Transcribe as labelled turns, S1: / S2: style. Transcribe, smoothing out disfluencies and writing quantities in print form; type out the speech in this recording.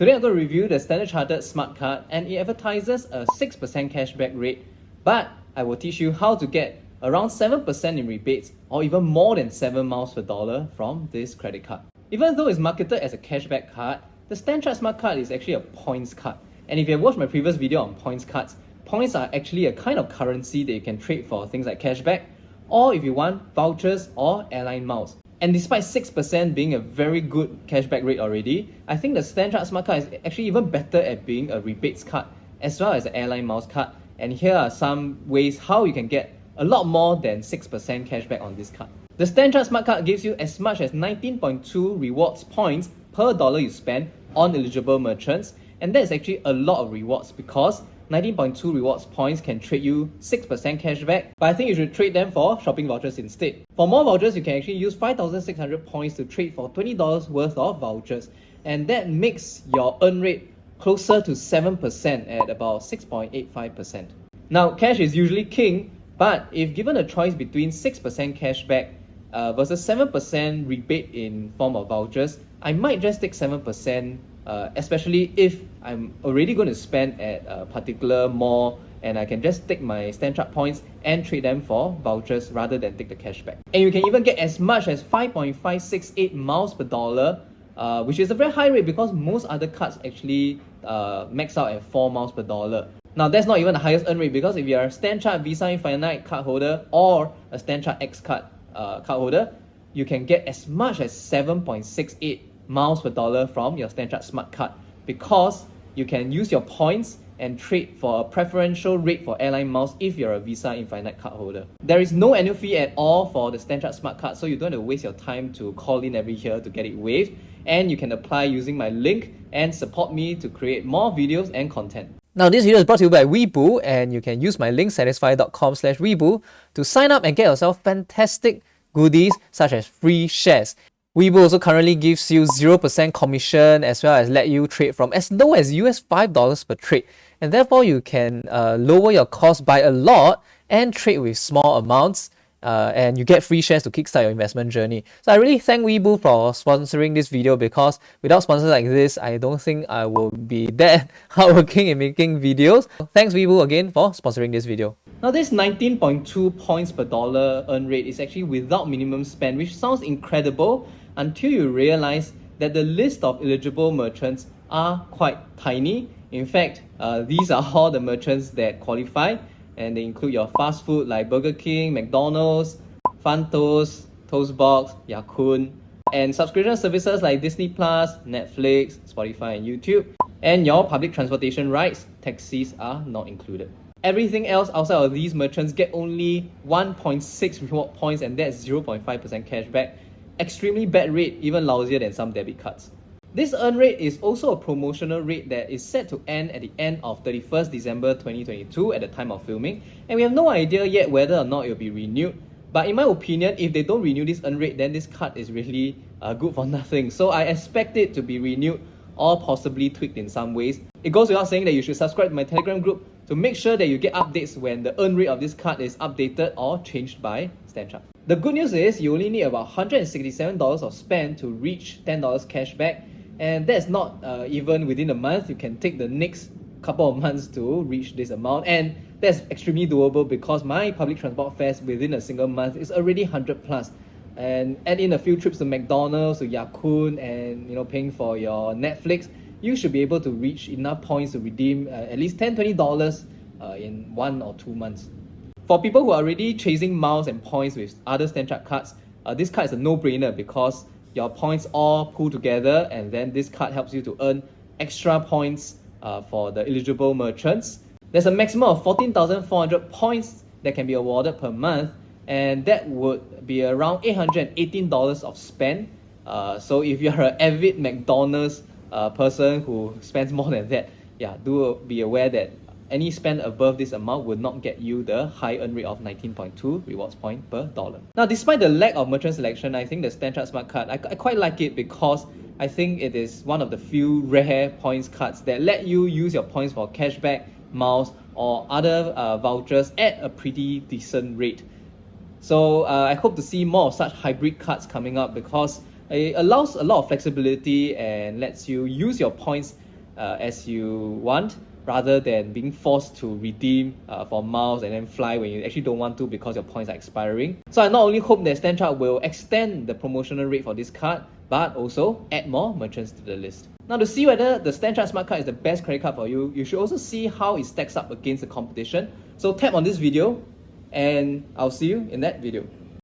S1: Today I'm going to review the StanChart Smart Card, and it advertises a 6% cashback rate, but I will teach you how to get around 7% in rebates or even more than 7 miles per dollar from this credit card. Even though it's marketed as a cashback card, the StanChart Smart Card is actually a points card. And if you have watched my previous video on points cards, points are actually a kind of currency that you can trade for things like cashback, or if you want, vouchers or airline miles. And despite 6% being a very good cashback rate already, I think the StanChart Smart Card is actually even better at being a rebates card as well as an airline miles card. And here are some ways how you can get a lot more than 6% cashback on this card. The StanChart Smart Card gives you as much as 19.2 rewards points per dollar you spend on eligible merchants, and that's actually a lot of rewards because 19.2 rewards points can trade you 6% cashback, but I think you should trade them for shopping vouchers instead. For more vouchers, you can actually use 5,600 points to trade for $20 worth of vouchers, and that makes your earn rate closer to 7% at about 6.85%. Now, cash is usually king, but if given a choice between 6% cashback versus 7% rebate in form of vouchers, I might just take 7%, especially if I'm already going to spend at a particular mall and I can just take my StanChart points and trade them for vouchers rather than take the cashback. And you can even get as much as 5.568 miles per dollar, which is a very high rate because most other cards actually max out at 4 miles per dollar. Now, that's not even the highest earn rate because if you're a StanChart Visa Infinite card holder or a StanChart X card card holder, you can get as much as 7.68 miles per dollar from your StanChart Smart Card because you can use your points and trade for a preferential rate for airline miles if you're a Visa Infinite card holder. There is no annual fee at all for the StanChart Smart Card, so you don't have to waste your time to call in every year to get it waived, and you can apply using my link and support me to create more videos and content. Now, this video is brought to you by Weeboo, and you can use my link satisfy.com/Weeboo to sign up and get yourself fantastic goodies such as free shares. Weeboo also currently gives you 0% commission as well as let you trade from as low as $5 per trade, and therefore you can lower your cost by a lot and trade with small amounts, and you get free shares to kickstart your investment journey. So I really thank Weeboo for sponsoring this video because without sponsors like this, I don't think I will be that hardworking in making videos. Thanks Weeboo again for sponsoring this video. Now, this 19.2 points per dollar earn rate is actually without minimum spend, which sounds incredible until you realize that the list of eligible merchants are quite tiny. In fact, these are all the merchants that qualify, and they include your fast food like Burger King, McDonald's, Fantos, Toastbox, Ya Kun, and subscription services like Disney+, Netflix, Spotify, and YouTube. And your public transportation rides, taxis are not included. Everything else outside of these merchants get only 1.6 reward points, and that's 0.5% cashback. Extremely bad rate, even lousier than some debit cards. This earn rate is also a promotional rate that is set to end at the end of 31st December 2022 at the time of filming, and we have no idea yet whether or not it will be renewed. But in my opinion, if they don't renew this earn rate, then this card is really good for nothing. So I expect it to be renewed or possibly tweaked in some ways. It goes without saying that you should subscribe to my Telegram group to make sure that you get updates when the earn rate of this card is updated or changed by StanChart. The good news is you only need about $167 of spend to reach $10 cashback, and that's not even within a month. You can take the next couple of months to reach this amount, and that's extremely doable because my public transport fares within a single month is already 100 plus. And add in a few trips to McDonald's, to Ya Kun, and paying for your Netflix, you should be able to reach enough points to redeem at least $10-20 in 1 or 2 months. For people who are already chasing miles and points with other StanChart cards, this card is a no-brainer because your points all pool together, and then this card helps you to earn extra points for the eligible merchants. There's a maximum of 14,400 points that can be awarded per month, and that would be around $818 of spend. So if you're an avid McDonald's person who spends more than that, yeah, do be aware that any spend above this amount would not get you the high earn rate of 19.2 rewards point per dollar. Now, despite the lack of merchant selection, I think the StanChart Smart Card, I quite like it because I think it is one of the few rare points cards that let you use your points for cashback, miles, or other vouchers at a pretty decent rate. So I hope to see more of such hybrid cards coming up because it allows a lot of flexibility and lets you use your points as you want, rather than being forced to redeem for miles and then fly when you actually don't want to because your points are expiring. So I not only hope that StanChart will extend the promotional rate for this card, but also add more merchants to the list. Now, to see whether the StanChart Smart Card is the best credit card for you, you should also see how it stacks up against the competition. So tap on this video and I'll see you in that video.